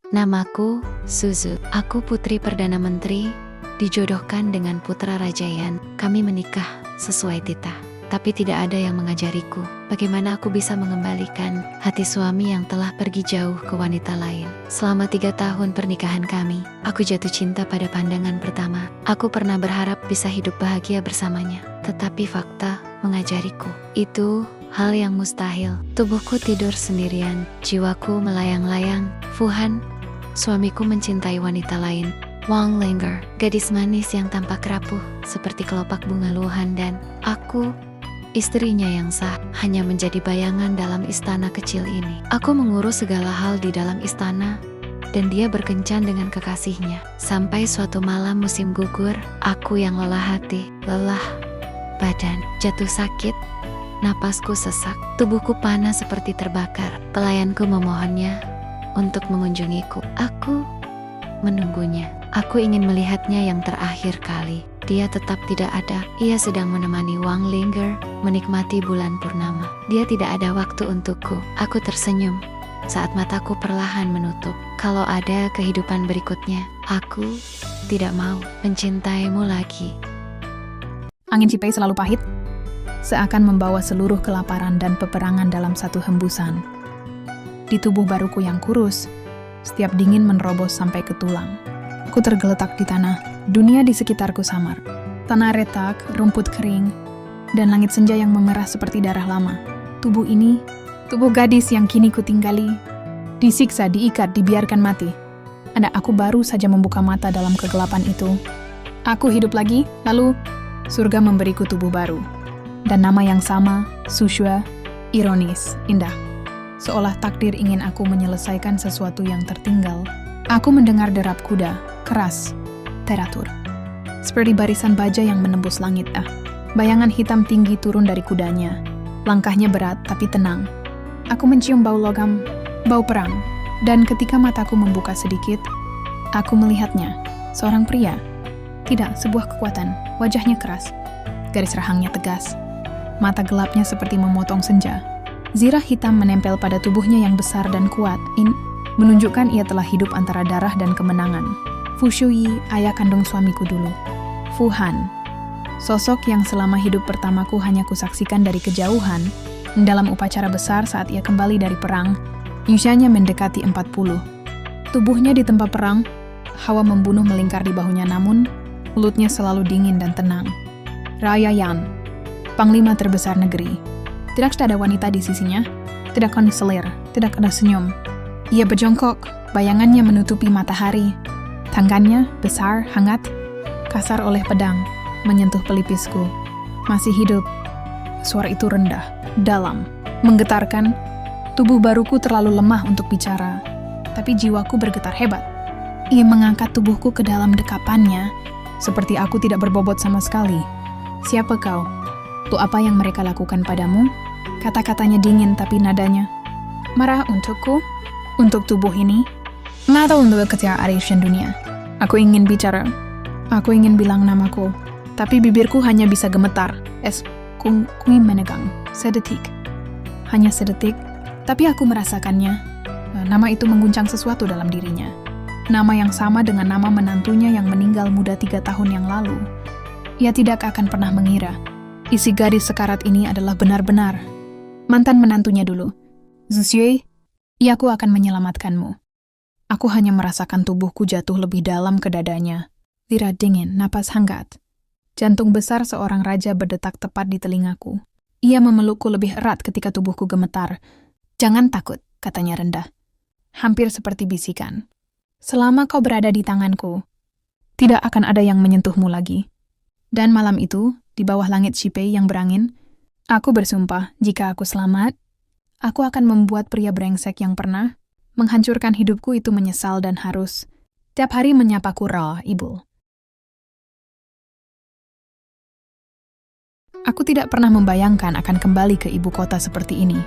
Namaku Suzu. Aku putri Perdana Menteri, dijodohkan dengan putra Raja Yan. Kami menikah sesuai titah. Tapi tidak ada yang mengajariku bagaimana aku bisa mengembalikan hati suami yang telah pergi jauh ke wanita lain. Selama 3 tahun pernikahan kami, aku jatuh cinta pada pandangan pertama. Aku pernah berharap bisa hidup bahagia bersamanya. Tetapi fakta mengajariku, itu hal yang mustahil. Tubuhku tidur sendirian, jiwaku melayang-layang. Fuhan, suamiku mencintai wanita lain. Wang Linger, gadis manis yang tampak rapuh seperti kelopak bunga luhan, dan aku, istrinya yang sah, hanya menjadi bayangan dalam istana kecil ini. Aku mengurus segala hal di dalam istana, dan dia berkencan dengan kekasihnya. Sampai suatu malam musim gugur, aku yang lelah hati, lelah badan, jatuh sakit, napasku sesak, tubuhku panas seperti terbakar. Pelayanku memohonnya untuk mengunjungiku. Aku menunggunya. Aku ingin melihatnya yang terakhir kali. Dia tetap tidak ada. Ia sedang menemani Wang Linger menikmati bulan purnama. Dia tidak ada waktu untukku. Aku tersenyum saat mataku perlahan menutup. Kalau ada kehidupan berikutnya, aku tidak mau mencintaimu lagi. Angin Cipei selalu pahit, seakan membawa seluruh kelaparan dan peperangan dalam satu hembusan. Di tubuh baruku yang kurus, setiap dingin menerobos sampai ke tulang. Aku tergeletak di tanah, dunia di sekitarku samar. Tanah retak, rumput kering, dan langit senja yang memerah seperti darah lama. Tubuh ini, tubuh gadis yang kini kutinggali, disiksa, diikat, dibiarkan mati. Anak aku baru saja membuka mata dalam kegelapan itu. Aku hidup lagi, lalu surga memberiku tubuh baru. Dan nama yang sama, Sushua, ironis, indah. Seolah takdir ingin aku menyelesaikan sesuatu yang tertinggal. Aku mendengar derap kuda, keras, teratur. Seperti barisan baja yang menembus langit. Bayangan hitam tinggi turun dari kudanya. Langkahnya berat tapi tenang. Aku mencium bau logam, bau perang. Dan ketika mataku membuka sedikit, aku melihatnya. Seorang pria. Tidak, sebuah kekuatan. Wajahnya keras. Garis rahangnya tegas. Mata gelapnya seperti memotong senja. Zirah hitam menempel pada tubuhnya yang besar dan kuat. Menunjukkan ia telah hidup antara darah dan kemenangan. Fu Shuyi, ayah kandung suamiku dulu. Fu Han, sosok yang selama hidup pertamaku hanya kusaksikan dari kejauhan. Dalam upacara besar saat ia kembali dari perang, usianya mendekati 40. Tubuhnya di tempat perang, hawa membunuh melingkar di bahunya, namun mulutnya selalu dingin dan tenang. Raya Yan, panglima terbesar negeri. Tidak ada wanita di sisinya, tidak konselir, tidak ada senyum. Ia berjongkok, bayangannya menutupi matahari. Tangannya besar, hangat, kasar oleh pedang, menyentuh pelipisku. Masih hidup. Suara itu rendah, dalam, menggetarkan. Tubuh baruku terlalu lemah untuk bicara, tapi jiwaku bergetar hebat. Ia mengangkat tubuhku ke dalam dekapannya, seperti aku tidak berbobot sama sekali. Siapa kau? Untuk apa yang mereka lakukan padamu? Kata-katanya dingin tapi nadanya. Marah untukku? Untuk tubuh ini? Nggak tahu untuk ketiadaan dunia. Aku ingin bicara. Aku ingin bilang namaku. Tapi bibirku hanya bisa gemetar. Kui menegang. Sedetik. Hanya sedetik. Tapi aku merasakannya. Nama itu mengguncang sesuatu dalam dirinya. Nama yang sama dengan nama menantunya yang meninggal muda 3 tahun yang lalu. Ia tidak akan pernah mengira isi gadis sekarat ini adalah benar-benar mantan menantunya dulu. Zuxue, aku akan menyelamatkanmu. Aku hanya merasakan tubuhku jatuh lebih dalam ke dadanya. Lirah dingin, napas hangat. Jantung besar seorang raja berdetak tepat di telingaku. Ia memelukku lebih erat ketika tubuhku gemetar. Jangan takut, katanya rendah. Hampir seperti bisikan. Selama kau berada di tanganku, tidak akan ada yang menyentuhmu lagi. Dan malam itu, di bawah langit Cipei yang berangin, aku bersumpah jika aku selamat, aku akan membuat pria brengsek yang pernah menghancurkan hidupku itu menyesal dan harus tiap hari menyapaku Ra, Ibu. Aku tidak pernah membayangkan akan kembali ke ibu kota seperti ini.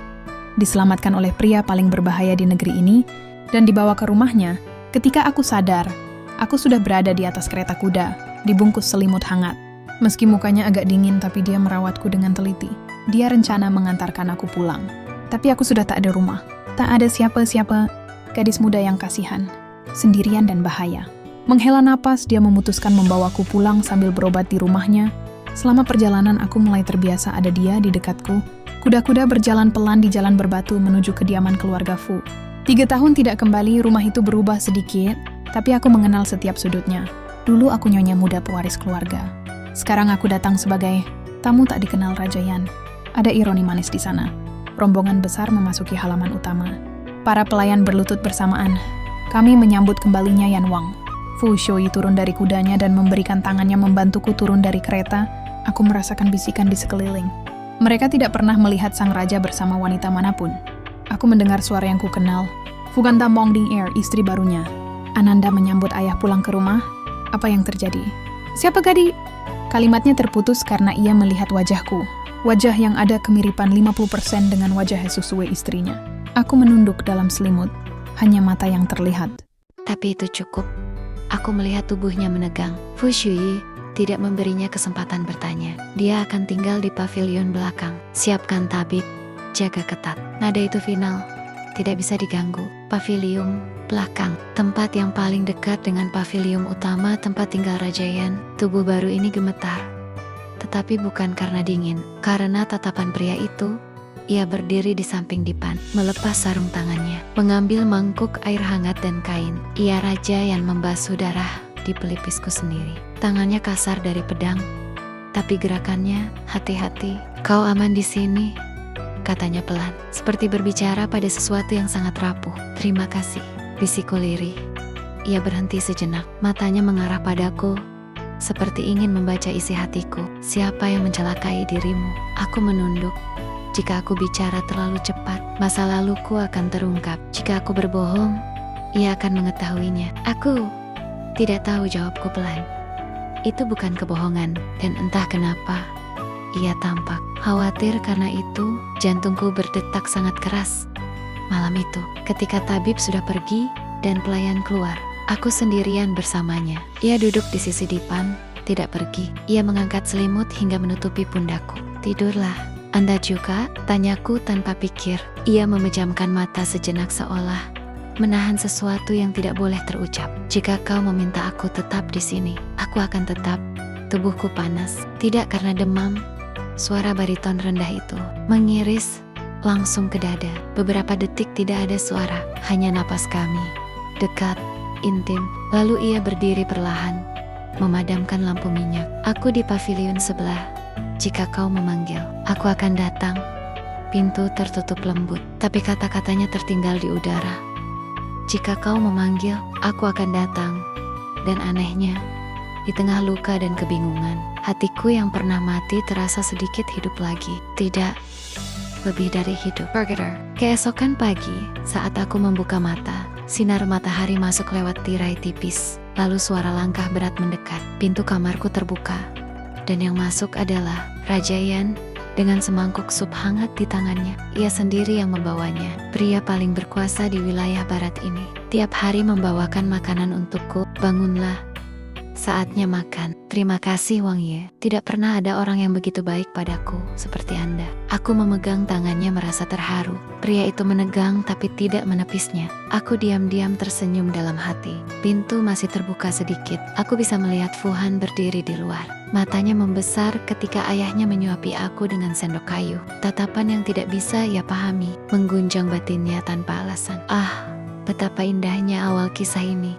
Diselamatkan oleh pria paling berbahaya di negeri ini dan dibawa ke rumahnya. Ketika aku sadar, aku sudah berada di atas kereta kuda, dibungkus selimut hangat. Meski mukanya agak dingin, tapi dia merawatku dengan teliti. Dia rencana mengantarkan aku pulang. Tapi aku sudah tak ada rumah. Tak ada siapa-siapa, gadis muda yang kasihan. sendirian dan bahaya. Menghela napas, dia memutuskan membawaku pulang sambil berobat di rumahnya. Selama perjalanan aku mulai terbiasa ada dia di dekatku. Kuda-kuda berjalan pelan di jalan berbatu menuju kediaman keluarga Fu. 3 tahun tidak kembali, rumah itu berubah sedikit, tapi aku mengenal setiap sudutnya. Dulu aku nyonya muda pewaris keluarga. Sekarang aku datang sebagai tamu tak dikenal Rajayan. Ada ironi manis di sana. Rombongan besar memasuki halaman utama. Para pelayan berlutut bersamaan. Kami menyambut kembalinya Yan Wang. Fu Shui turun dari kudanya dan memberikan tangannya membantuku turun dari kereta. Aku merasakan bisikan di sekeliling. Mereka tidak pernah melihat sang raja bersama wanita manapun. Aku mendengar suara yang kukenal. Fu Ganta Mongding Air, istri barunya. Ananda menyambut ayah pulang ke rumah. Apa yang terjadi? Siapa Gadi? Kalimatnya terputus karena ia melihat wajahku. Wajah yang ada kemiripan 50% dengan wajah Susue istrinya. Aku menunduk dalam selimut. Hanya mata yang terlihat. Tapi itu cukup. Aku melihat tubuhnya menegang. Fu Shui tidak memberinya kesempatan bertanya. Dia akan tinggal di pavilion belakang. Siapkan tabib, jaga ketat. Nada itu final, tidak bisa diganggu. Pavilion belakang, tempat yang paling dekat dengan pavilion utama tempat tinggal Rajayan. Tubuh baru ini gemetar. Tetapi bukan karena dingin, karena tatapan pria itu. Ia berdiri di samping dipan, melepas sarung tangannya, mengambil mangkuk air hangat dan kain. Ia raja yang membasuh darah di pelipisku sendiri. Tangannya kasar dari pedang, tapi gerakannya hati-hati. Kau aman di sini, katanya pelan, seperti berbicara pada sesuatu yang sangat rapuh. Terima kasih, bisikku lirih. Ia berhenti sejenak, matanya mengarah padaku, seperti ingin membaca isi hatiku. Siapa yang mencelakai dirimu? Aku menunduk. Jika aku bicara terlalu cepat, masa laluku akan terungkap. Jika aku berbohong, ia akan mengetahuinya. Aku tidak tahu, jawabku pelan. Itu bukan kebohongan, dan entah kenapa, ia tampak khawatir. Karena itu, jantungku berdetak sangat keras. Malam itu, ketika tabib sudah pergi dan pelayan keluar, aku sendirian bersamanya. Ia duduk di sisi dipan, tidak pergi. Ia mengangkat selimut hingga menutupi pundakku. Tidurlah. Anda juga? Tanyaku tanpa pikir. Ia memejamkan mata sejenak seolah menahan sesuatu yang tidak boleh terucap. Jika kau meminta aku tetap di sini, aku akan tetap. Tubuhku panas, tidak karena demam. Suara bariton rendah itu mengiris langsung ke dada. Beberapa detik tidak ada suara, hanya napas kami. Dekat, intim. Lalu ia berdiri perlahan, memadamkan lampu minyak. Aku di pavilion sebelah. Jika kau memanggil, aku akan datang. Pintu tertutup lembut, tapi kata-katanya tertinggal di udara. Jika kau memanggil, aku akan datang. Dan anehnya, di tengah luka dan kebingungan, hatiku yang pernah mati terasa sedikit hidup lagi. Tidak lebih dari hidup. Keesokan pagi, saat aku membuka mata, sinar matahari masuk lewat tirai tipis. Lalu suara langkah berat mendekat. Pintu kamarku terbuka. Dan yang masuk adalah Rajayan dengan semangkuk sup hangat di tangannya. Ia sendiri yang membawanya. Pria paling berkuasa di wilayah barat ini. Tiap hari membawakan makanan untukku. Bangunlah. Saatnya makan. Terima kasih Wang Ye. Tidak pernah ada orang yang begitu baik padaku seperti Anda. Aku memegang tangannya merasa terharu. Pria itu menegang tapi tidak menepisnya. Aku diam-diam tersenyum dalam hati. Pintu masih terbuka sedikit. Aku bisa melihat Fuhan berdiri di luar. Matanya membesar ketika ayahnya menyuapi aku dengan sendok kayu. Tatapan yang tidak bisa ia pahami, menggunjang batinnya tanpa alasan. Ah, betapa indahnya awal kisah ini.